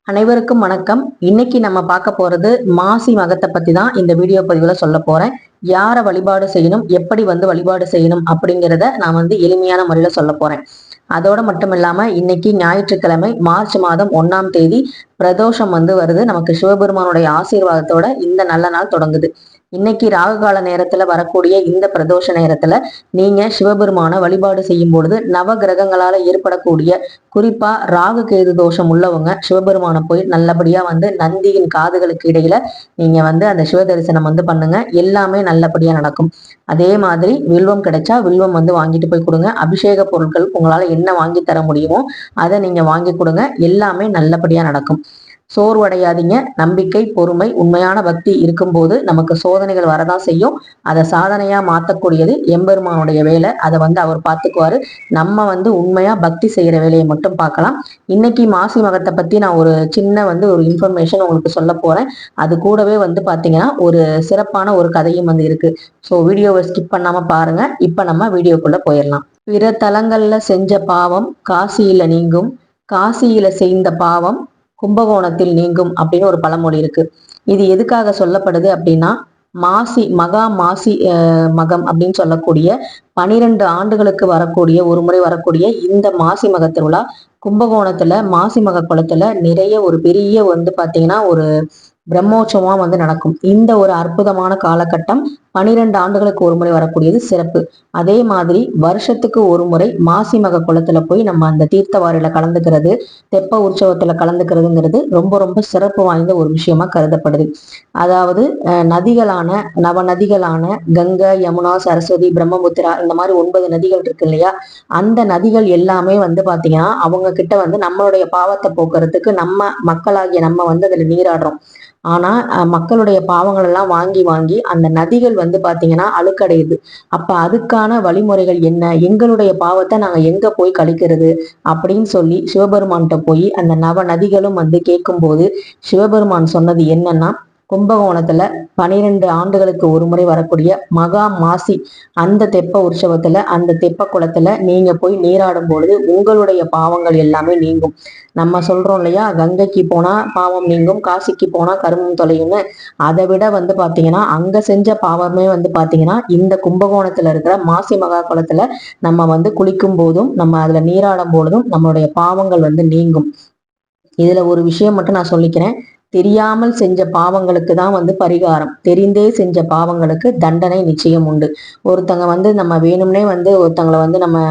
அனைவருக்கும் வணக்கம். இன்னைக்கு நம்ம பார்க்க போறது மாசி மகத்தை பத்தி தான் இந்த வீடியோ பதிவுல சொல்ல போறேன். யாரை வழிபாடு செய்யணும், எப்படி வழிபாடு செய்யணும் அப்படிங்கிறத நான் எளிமையான முறையில சொல்ல போறேன். அதோட மட்டும் இல்லாம இன்னைக்கு ஞாயிற்றுக்கிழமை மார்ச் மாதம் 1ஆம் தேதி பிரதோஷம் வருது. நமக்கு சிவபெருமானுடைய ஆசீர்வாதத்தோட இந்த நல்ல நாள் தொடங்குது. இன்னைக்கு ராகு கால நேரத்துல வரக்கூடிய இந்த பிரதோஷ நேரத்துல நீங்க சிவபெருமான வழிபாடு செய்யும் பொழுது நவ கிரகங்களால ஏற்படக்கூடிய குறிப்பா ராகு கேது தோஷம் உள்ளவங்க சிவபெருமான போய் நல்லபடியா நந்தியின் காதுகளுக்கு இடையில நீங்க அந்த சிவ தரிசனம் பண்ணுங்க. எல்லாமே நல்லபடியா நடக்கும். அதே மாதிரி வில்வம் கிடைச்சா வில்வம் வாங்கிட்டு போய் கொடுங்க. அபிஷேக பொருட்கள் உங்களால என்ன வாங்கி தர முடியுமோ அதை நீங்க வாங்கி கொடுங்க. எல்லாமே நல்லபடியா நடக்கும். சோர்வடையாதீங்க. நம்பிக்கை, பொறுமை, உண்மையான பக்தி இருக்கும்போது நமக்கு சோதனைகள் வரதான் செய்யும். அதை சாதனையா மாத்தக்கூடியது எம்பெருமானுடைய வேலை. அதை அவர் பார்த்துக்குவாரு. நம்ம உண்மையா பக்தி செய்யற வேலையை மட்டும் பார்க்கலாம். இன்னைக்கு மாசி மகத்தை பத்தி நான் ஒரு சின்ன ஒரு இன்ஃபர்மேஷன் உங்களுக்கு சொல்ல போறேன். அது கூடவே பாத்தீங்கன்னா ஒரு சிறப்பான ஒரு கதையும் இருக்கு. ஸோ வீடியோவை ஸ்கிப் பண்ணாம பாருங்க. இப்ப நம்ம வீடியோக்குள்ள போயிடலாம். பிற தலங்கள்ல செஞ்ச பாவம் காசியில நீங்கும், காசியில செய்த பாவம் கும்பகோணத்தில் நீங்கும் அப்படின்னு ஒரு பழமொழி இருக்கு. இது எதுக்காக சொல்லப்படுது அப்படின்னா, மாசி மகம் அப்படின்னு சொல்லக்கூடிய 12 ஆண்டுகளுக்கு வரக்கூடிய ஒரு முறை வரக்கூடிய இந்த மாசி மக திருவிழா கும்பகோணத்துல மாசி மக குளத்துல நிறைய ஒரு பெரிய பாத்தீங்கன்னா ஒரு பிரம்மோற்சவமா நடக்கும். இந்த ஒரு அற்புதமான காலகட்டம் 12 ஆண்டுகளுக்கு ஒரு முறை வரக்கூடியது சிறப்பு. அதே மாதிரி வருஷத்துக்கு ஒரு முறை மாசி மக குளத்துல போய் நம்ம அந்த தீர்த்தவாரில கலந்துக்கிறது, தெப்ப உற்சவத்துல கலந்துக்கிறதுங்கிறது ரொம்ப ரொம்ப சிறப்பு வாய்ந்த ஒரு விஷயமா கருதப்படுது. அதாவது நதிகளான நவநதிகளான கங்கை, யமுனா, சரஸ்வதி, பிரம்மபுத்திரா இந்த மாதிரி 9 நதிகள் இருக்கு இல்லையா? அந்த நதிகள் எல்லாமே பாத்தீங்கன்னா அவங்க கிட்ட நம்மளுடைய பாவத்தை போக்குறதுக்கு நம்ம மக்களாகிய நம்ம அதுல நீராடுறோம். ஆனா மக்களுடைய பாவங்கள் எல்லாம் வாங்கி வாங்கி அந்த நதிகள் பாத்தீங்கன்னா அழுக்கடையுது. அப்ப அதுக்கான வழிமுறைகள் என்ன, எங்களுடைய பாவத்தை நாங்க எங்க போய் கழிக்கிறது அப்படின்னு சொல்லி சிவபெருமான்கிட்ட போய் அந்த நவ நதிகளும் கேட்கும் போது சிவபெருமான் சொன்னது என்னன்னா, கும்பகோணத்துல 12 ஆண்டுகளுக்கு ஒரு முறை வரக்கூடிய மகா மாசி அந்த தெப்ப உற்சவத்துல அந்த தெப்ப குளத்துல நீங்க போய் நீராடும் பொழுது உங்களுடைய பாவங்கள் எல்லாமே நீங்கும். நம்ம சொல்றோம் இல்லையா, கங்கைக்கு போனா பாவம் நீங்கும், காசிக்கு போனா கருமம் தொலையும்னு. அதை விட பாத்தீங்கன்னா அங்க செஞ்ச பாவமே பாத்தீங்கன்னா இந்த கும்பகோணத்துல இருக்கிற மாசி மகா குளத்துல நம்ம குளிக்கும் போதும் நம்ம அதுல நீராடும் பொழுதும் நம்மளுடைய பாவங்கள் நீங்கும். இதுல ஒரு விஷயம் மட்டும் நான் சொல்லிக்கிறேன். தெரியாமல் செஞ்ச பாவங்களுக்கு தான் பரிகாரம், தெரிந்தே செஞ்ச பாவங்களுக்கு தண்டனை நிச்சயம் உண்டு. ஒருத்தங்க நம்ம வேணும்னே ஒருத்தங்களை நம்ம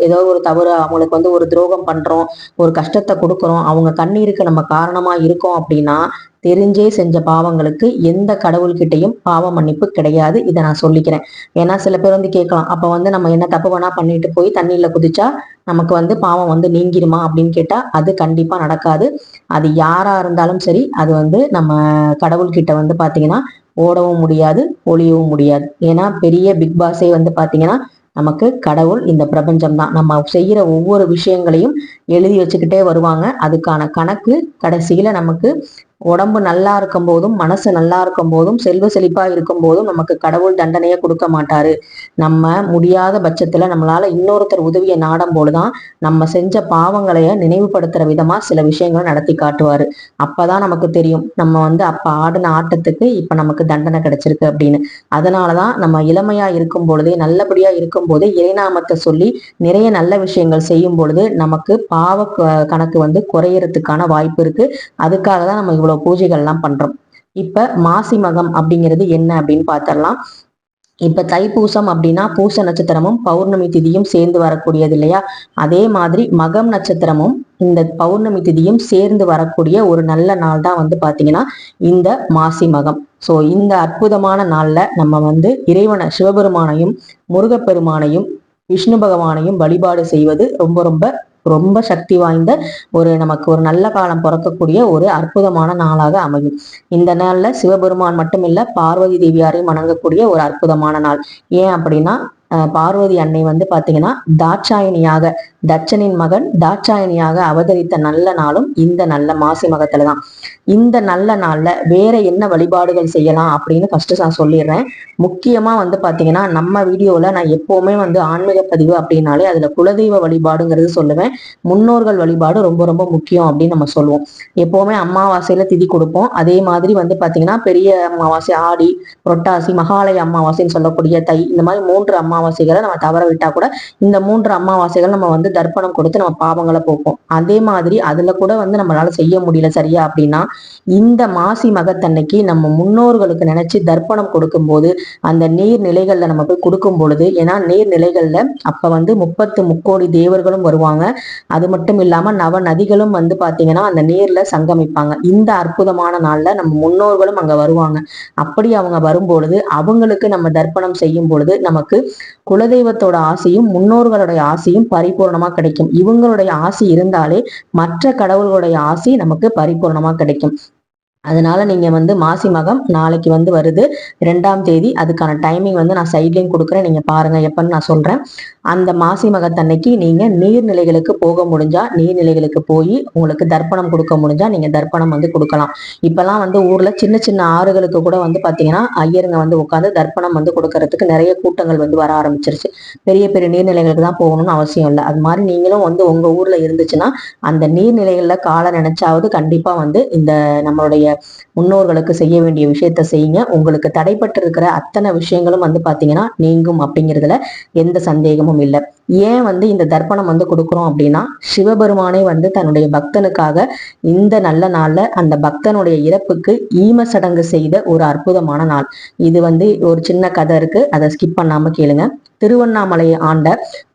ஏதோ ஒரு தவறு அவங்களுக்கு ஒரு துரோகம் பண்றோம், ஒரு கஷ்டத்தை கொடுக்குறோம், அவங்க கண்ணீருக்கு நம்ம காரணமா இருக்கோம் அப்படின்னா தெரிஞ்சே செஞ்ச பாவங்களுக்கு எந்த கடவுள்கிட்டையும் பாவ மன்னிப்பு கிடையாது. இதை நான் சொல்லிக்கிறேன். ஏன்னா சில பேர் கேட்கலாம், அப்ப நம்ம என்ன தப்பு வேணா பண்ணிட்டு போய் தண்ணியில குதிச்சா நமக்கு பாவம் நீங்கிருமா அப்படின்னு கேட்டா அது கண்டிப்பா நடக்காது. அது யாரா இருந்தாலும் சரி, அது நம்ம கடவுள்கிட்ட பாத்தீங்கன்னா ஓடவும் முடியாது, ஒளியவும் முடியாது. ஏன்னா பெரிய பிக் பாஸே பாத்தீங்கன்னா நமக்கு கடவுள் இந்த பிரபஞ்சம் தான். நம்ம செய்யற ஒவ்வொரு விஷயங்களையும் எழுதி வச்சுக்கிட்டே வருவாங்க. அதுக்கான கணக்கு கடைசியில நமக்கு உடம்பு நல்லா இருக்கும் போதும் மனசு நல்லா இருக்கும் போதும் செல்வ செழிப்பா இருக்கும் போதும் நமக்கு கடவுள் தண்டனையை கொடுக்க மாட்டாரு. நம்ம முடியாத பட்சத்துல நம்மளால இன்னொருத்தர் உதவியை நாடும் போதுதான் நம்ம செஞ்ச பாவங்களைய நினைவுபடுத்துற விதமா சில விஷயங்களை நடத்தி காட்டுவாரு. அப்பதான் நமக்கு தெரியும் நம்ம அப்ப ஆடின ஆட்டத்துக்கு இப்ப நமக்கு தண்டனை கிடைச்சிருக்கு அப்படின்னு. அதனாலதான் நம்ம இளமையா இருக்கும் பொழுதே நல்லபடியா இருக்கும் போதே இறைநாமத்தை சொல்லி நிறைய நல்ல விஷயங்கள் செய்யும் பொழுது நமக்கு பாவ கணக்கு குறையறதுக்கான வாய்ப்பு இருக்கு. அதுக்காக தான் நம்ம இவ்வளவு பூஜைகள் எல்லாம் பண்றோம். இப்ப மாசி மகம் அப்படிங்கிறது என்ன அப்படின்னு பார்த்தரலாம். இப்ப தைப்பூசம் அப்படின்னா பூச நட்சத்திரமும் பௌர்ணமி திதியும் சேர்ந்து வரக்கூடியது இல்லையா? அதே மாதிரி மகம் நட்சத்திரமும் இந்த பௌர்ணமி திதியும் சேர்ந்து வரக்கூடிய ஒரு நல்ல நாள் தான் பாத்தீங்கன்னா இந்த மாசி மகம். சோ இந்த அற்புதமான நாள்ல நம்ம இறைவனை சிவபெருமானையும் முருகப்பெருமானையும் விஷ்ணு பகவானையும் வழிபாடு செய்வது ரொம்ப ரொம்ப ரொம்ப சக்தி வாய்ந்த நமக்கு ஒரு நல்ல காலம் பிறக்கக்கூடிய ஒரு அற்புதமான நாளாக அமையும். இந்த நாள்ல சிவபெருமான் மட்டும் இல்ல, பார்வதி தேவியாரையும் வணங்கக்கூடிய ஒரு அற்புதமான நாள். ஏன் அப்படின்னா பார்வதி அன்னை வந்து பாத்தீங்கன்னா தாட்சாயணியாக, தட்சனின் மகன் தாட்சாயணியாக அவதரித்த நல்ல நாளும் இந்த நல்ல மாசி மகத்துலதான். இந்த நல்ல நாள்ல வேற என்ன வழிபாடுகள் செய்யலாம் அப்படின்னு ஃபர்ஸ்ட் நான் சொல்லிடுறேன். முக்கியமா வந்து பாத்தீங்கன்னா நம்ம வீடியோல நான் எப்பவுமே வந்து ஆன்மீக பதிவு அப்படின்னாலே அதுல குலதெய்வ வழிபாடுங்கிறது சொல்லுவேன். முன்னோர்கள் வழிபாடு ரொம்ப ரொம்ப முக்கியம் அப்படின்னு நம்ம சொல்லுவோம். எப்பவுமே அமாவாசையில திதி கொடுப்போம். அதே மாதிரி வந்து பாத்தீங்கன்னா பெரிய அமாவாசை, ஆடி, புரட்டாசி, மகாலய அமாவாசைன்னு சொல்லக்கூடிய தை, இந்த மாதிரி 3 அமாவாசைகளை நம்ம தவற விட்டா கூட இந்த 3 அமாவாசைகள் நம்ம வந்து தர்ப்பணம் கொடுத்து நம்ம பாவங்களை போப்போம். அதே மாதிரி அதுல கூட வந்து நம்மளால செய்ய முடியல சரியா அப்படின்னா இந்த மாசி மகத்தன்னைக்கு நம்ம முன்னோர்களுக்கு நினைச்சு தர்ப்பணம் கொடுக்கும் போது அந்த நீர்நிலைகள்ல நம்ம போய் கொடுக்கும் பொழுது, ஏன்னா நீர்நிலைகள்ல அப்ப வந்து 30 முக்கோடி தேவர்களும் வருவாங்க. அது மட்டும் இல்லாம நவ நதிகளும் வந்து பாத்தீங்கன்னா அந்த நீர்ல சங்கமிப்பாங்க. இந்த அற்புதமான நாள்ல நம்ம முன்னோர்களும் அங்க வருவாங்க. அப்படி அவங்க வரும்பொழுது அவங்களுக்கு நம்ம தர்ப்பணம் செய்யும் பொழுது நமக்கு குலதெய்வத்தோட ஆசையும் முன்னோர்களுடைய ஆசையும் பரிபூர்ணமா கிடைக்கும். இவங்களுடைய ஆசை இருந்தாலே மற்ற கடவுள்களுடைய ஆசை நமக்கு பரிபூர்ணமா கிடைக்கும். அதனால நீங்க வந்து மாசி மகம் நாளைக்கு வந்து வருது 2ஆம் தேதி. அதுக்கான டைமிங் வந்து நான் சைட்லையும் கொடுக்குறேன், நீங்க பாருங்க எப்பன்னு நான் சொல்றேன். அந்த மாசி மகத்தன்னைக்கு நீங்க நீர்நிலைகளுக்கு போக முடிஞ்சா நீர்நிலைகளுக்கு போய் உங்களுக்கு தர்ப்பணம் கொடுக்க முடிஞ்சா நீங்க தர்ப்பணம் வந்து கொடுக்கலாம். இப்பெல்லாம் வந்து ஊர்ல சின்ன சின்ன ஆறுகளுக்கு கூட வந்து பாத்தீங்கன்னா ஐயருங்க வந்து உட்காந்து தர்ப்பணம் வந்து கொடுக்கறதுக்கு நிறைய கூட்டங்கள் வந்து வர ஆரம்பிச்சிருச்சு. பெரிய பெரிய நீர்நிலைகளுக்கு தான் போகணும்னு அவசியம் இல்லை. அது மாதிரி நீங்களும் வந்து உங்க ஊர்ல இருந்துச்சுன்னா அந்த நீர்நிலைகள்ல காலை நினைச்சாவது கண்டிப்பா வந்து இந்த நம்மளுடைய முன்னோர்களுக்கு செய்ய வேண்டிய விஷயத்த செய்யுங்க. உங்களுக்கு தடைப்பட்டு இருக்கிற அத்தனை விஷயங்களும் வந்து பாத்தீங்கன்னா நீங்கும் அப்படிங்கிறதுல எந்த சந்தேகமும் இல்லை. ஏன் வந்து இந்த தர்ப்பணம் வந்து கொடுக்குறோம் அப்படின்னா சிவபெருமானே வந்து தன்னுடைய பக்தனுக்காக இந்த நல்ல நாள்ல அந்த பக்தனுடைய இறப்புக்கு ஈம சடங்கு செய்த ஒரு அற்புதமான நாள். இது வந்து ஒரு சின்ன கதை இருக்கு, அதை ஸ்கிப் பண்ணாம கேளுங்க. திருவண்ணாமலையை ஆண்ட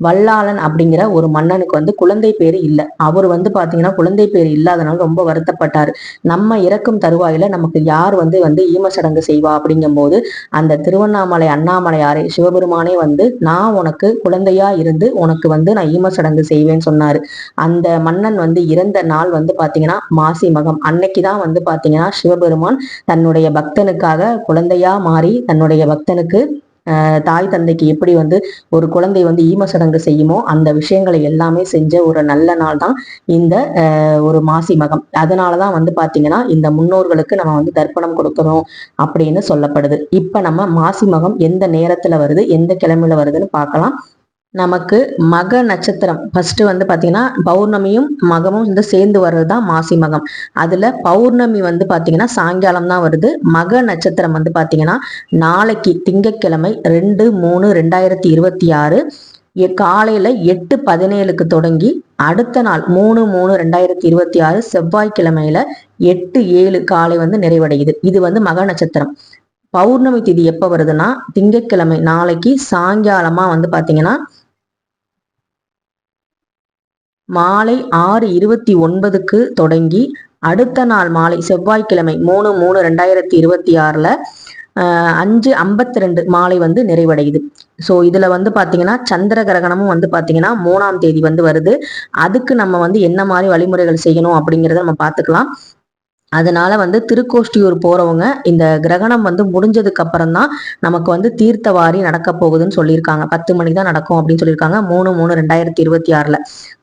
வல்லாளன் அப்படிங்கிற ஒரு மன்னனுக்கு வந்து குழந்தை பேரு இல்லை. அவர் வந்து பாத்தீங்கன்னா குழந்தை பேரு இல்லாதனால ரொம்ப வருத்தப்பட்டாரு. நம்ம இறக்கும் தருவாயில நமக்கு யார் வந்து வந்து ஈம சடங்கு செய்வா அப்படிங்கும் போது அந்த திருவண்ணாமலை அண்ணாமலையாரே சிவபெருமானே வந்து நான் உனக்கு குழந்தையா இருந்து உனக்கு வந்து நான் ஈம சடங்கு செய்வேன்னு சொன்னாரு. அந்த மன்னன் வந்து இறந்த நாள் வந்து பாத்தீங்கன்னா மாசி மகம். அன்னைக்குதான் வந்து பாத்தீங்கன்னா சிவபெருமான் தன்னுடைய பக்தனுக்காக குழந்தையா மாறி தன்னுடைய பக்தனுக்கு தாய் தந்தைக்கு எப்படி வந்து ஒரு குழந்தை வந்து ஈம சடங்கு செய்யுமோ அந்த விஷயங்களை எல்லாமே செஞ்ச ஒரு நல்ல நாள் தான் இந்த ஒரு மாசி மகம். அதனாலதான் வந்து பாத்தீங்கன்னா இந்த முன்னோர்களுக்கு நம்ம வந்து தர்ப்பணம் கொடுக்கணும் அப்படின்னு சொல்லப்படுது. இப்ப நம்ம மாசி மகம் எந்த நேரத்துல வருது, எந்த கிழமையில வருதுன்னு பார்க்கலாம். நமக்கு மக நட்சத்திரம் ஃபர்ஸ்ட் வந்து பாத்தீங்கன்னா பௌர்ணமியும் மகமும் வந்து சேர்ந்து வர்றதுதான் மாசி மகம். அதுல பௌர்ணமி வந்து பாத்தீங்கன்னா சாயங்காலம் தான் வருது. மக நட்சத்திரம் வந்து பாத்தீங்கன்னா நாளைக்கு திங்கட்கிழமை 2/3/2026 காலையில 8:17 தொடங்கி அடுத்த நாள் 3/3/2026 செவ்வாய்க்கிழமையில 8:07 காலை வந்து நிறைவடையுது. இது வந்து மக நட்சத்திரம். பௌர்ணமி திதி எப்ப வருதுன்னா திங்கட்கிழமை நாளைக்கு சாயங்காலமா வந்து பாத்தீங்கன்னா மாலை 6:29 தொடங்கி அடுத்த நாள் மாலை செவ்வாய்க்கிழமை 3/3/2026 5:52 மாலை வந்து நிறைவடையுது. ஸோ இதுல வந்து பாத்தீங்கன்னா சந்திர கிரகணமும் வந்து பாத்தீங்கன்னா 3ஆம் தேதி வந்து வருது. அதுக்கு நம்ம வந்து என்ன மாதிரி வழிமுறைகள் செய்யணும் அப்படிங்கிறத நம்ம பார்த்துக்கலாம். அதனால வந்து திருக்கோஷ்டியூர் போறவங்க இந்த கிரகணம் வந்து முடிஞ்சதுக்கு அப்புறம் தான் நமக்கு வந்து தீர்த்தவாரி நடக்க போகுதுன்னு சொல்லியிருக்காங்க. 10 மணிக்கு தான் நடக்கும் அப்படின்னு சொல்லியிருக்காங்க. 3/3/2026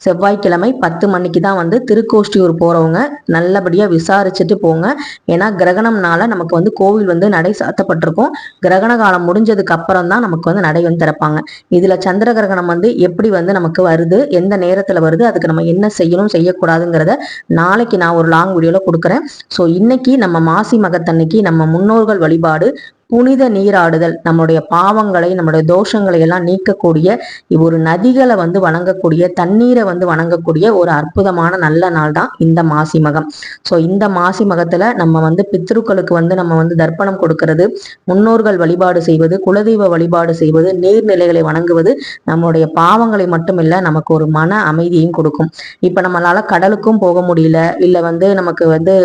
செவ்வாய்க்கிழமை 10 மணிக்கு தான் வந்து திருக்கோஷ்டியூர் போறவங்க நல்லபடியா விசாரிச்சுட்டு போங்க. ஏன்னா கிரகணம்னால நமக்கு வந்து கோவில் வந்து நடை சாத்தப்பட்டிருக்கும். கிரகண காலம் முடிஞ்சதுக்கு அப்புறம் தான் நமக்கு வந்து நடை வந்து திறப்பாங்க. இதுல சந்திர கிரகணம் வந்து எப்படி வந்து நமக்கு வருது, எந்த நேரத்துல வருது, அதுக்கு நம்ம என்ன செய்யணும் செய்யக்கூடாதுங்கிறத நாளைக்கு நான் ஒரு லாங் வீடியோல கொடுக்குறேன். ஸோ இன்னைக்கு நம்ம மாசி மகத்தன்னைக்கு நம்ம முன்னோர்கள் வழிபாடு புனித நீராடுதல், நம்மளுடைய பாவங்களை நம்மளுடைய தோஷங்களை எல்லாம் நீக்கக்கூடிய ஒரு நதிகளை வந்து வணங்கக்கூடிய தண்ணீரை வந்து வணங்கக்கூடிய ஒரு அற்புதமான நல்ல நாள் தான் இந்த மாசி மகம். ஸோ இந்த மாசி மகத்துல நம்ம வந்து பித்ருக்களுக்கு வந்து நம்ம வந்து தர்ப்பணம் கொடுக்கறது, முன்னோர்கள் வழிபாடு செய்வது, குலதெய்வ வழிபாடு செய்வது, நீர்நிலைகளை வணங்குவது நம்மளுடைய பாவங்களை மட்டும் இல்லை நமக்கு ஒரு மன அமைதியையும் கொடுக்கும். இப்ப நம்மளால கடலுக்கும் போக முடியல, இல்ல வந்து நமக்கு வந்து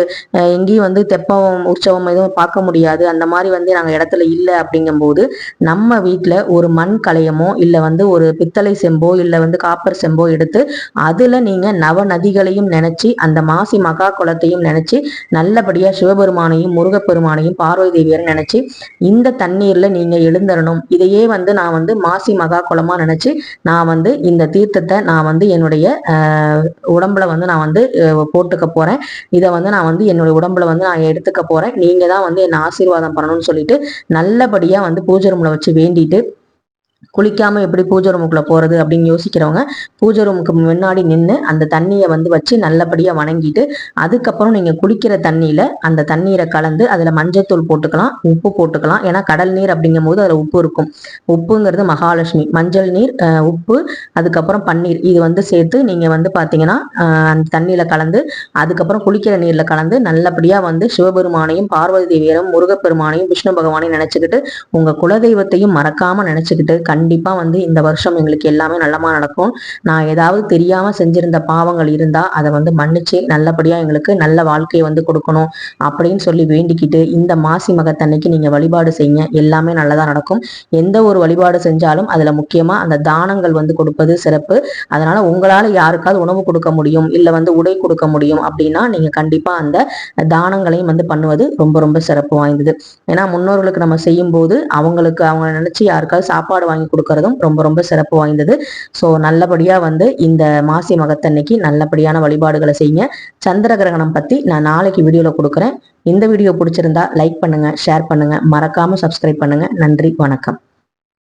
எங்கேயும் வந்து தெப்பம் உற்சவம் எதுவும் பார்க்க முடியாது, அந்த மாதிரி வந்து நாங்க இடத்துல இல்லை அப்படிங்கும்போது நம்ம வீட்டுல ஒரு மண் கலையமோ இல்ல வந்து ஒரு பித்தளை செம்போ இல்ல வந்து காப்பர் செம்போ எடுத்து அதுல நீங்க நவ நதிகளையும் நினைச்சு அந்த மாசி மகா குளத்தையும் நினைச்சு நல்லபடியா சிவபெருமானையும் முருகப்பெருமானையும் பார்வதி தேவியரை நினைச்சு இந்த தண்ணீர்ல நீங்க எழுந்தரணும். இதையே வந்து நான் வந்து மாசி மகா குளமா நினைச்சு நான் வந்து இந்த தீர்த்தத்தை நான் வந்து என்னுடைய உடம்புல வந்து நான் வந்து போட்டுக்க போறேன். இதை வந்து நான் வந்து என்னுடைய உடம்புல வந்து நான் எடுத்துக்க போறேன். நீங்க தான் வந்து என்ன ஆசீர்வாதம் பண்ணணும்னு சொல்லிட்டு நல்லபடியா வந்து பூஜை ரூம்ல வச்சு வேண்டிட்டு, குளிக்காம எப்படி பூஜை ரூமுக்குள்ள போறது அப்படின்னு யோசிக்கிறவங்க பூஜை ரூமுக்கு முன்னாடி நின்று அந்த தண்ணியை வந்து வச்சு நல்லபடியா வணங்கிட்டு, அதுக்கப்புறம் நீங்க குளிக்கிற தண்ணியில அந்த தண்ணீரை கலந்து அதுல மஞ்சத்தூள் போட்டுக்கலாம், உப்பு போட்டுக்கலாம். ஏன்னா கடல் நீர் அப்படிங்கும் போது அதுல உப்பு இருக்கும். உப்புங்கிறது மகாலட்சுமி. மஞ்சள் நீர், உப்பு, அதுக்கப்புறம் பன்னீர், இது வந்து சேர்த்து நீங்க வந்து பாத்தீங்கன்னா அந்த தண்ணியில கலந்து அதுக்கப்புறம் குளிக்கிற நீர்ல கலந்து நல்லபடியா வந்து சிவபெருமானையும் பார்வதி தேவியரும் முருகப்பெருமானையும் விஷ்ணு பகவானையும் நினைச்சுக்கிட்டு உங்க குலதெய்வத்தையும் மறக்காம நினைச்சுக்கிட்டு கண்டிப்பா வந்து இந்த வருஷம் எங்களுக்கு எல்லாமே நல்லமா நடக்கும். நான் ஏதாவது தெரியாம செஞ்சிருந்த பாவங்கள் இருந்தா அதை வந்து மன்னிச்சு நல்லபடியா எங்களுக்கு நல்ல வாழ்க்கையை வந்து கொடுக்கணும் அப்படின்னு சொல்லி வேண்டிக்கிட்டு இந்த மாசி மகத்தன்னைக்கு நீங்க வழிபாடு செய்யுங்க. எல்லாமே நல்லதா நடக்கும். எந்த ஒரு வழிபாடு செஞ்சாலும் அதுல முக்கியமா அந்த தானங்கள் வந்து கொடுப்பது சிறப்பு. அதனால உங்களால யாருக்காவது உணவு கொடுக்க முடியும் இல்ல வந்து உடை கொடுக்க முடியும் அப்படின்னா நீங்க கண்டிப்பா அந்த தானங்களையும் வந்து பண்ணுவது ரொம்ப ரொம்ப சிறப்பு வாய்ந்தது. ஏன்னா முன்னோர்களுக்கு நம்ம செய்யும் போது அவங்க நினைச்சு யாருக்காவது சாப்பாடு வாங்கி கொடுக்கறதும் ரொம்ப ரொம்ப சிறப்பு வாய்ந்தது. ஸோ நல்லபடியா வந்து இந்த மாசி மகத்தன்னைக்கு நல்லபடியான வழிபாடுகளை செய்யுங்க. சந்திர கிரகணம் பத்தி நான் நாளைக்கு வீடியோல கொடுக்குறேன். இந்த வீடியோ பிடிச்சிருந்தா லைக் பண்ணுங்க, ஷேர் பண்ணுங்க, மறக்காம சப்ஸ்கிரைப் பண்ணுங்க. நன்றி, வணக்கம்.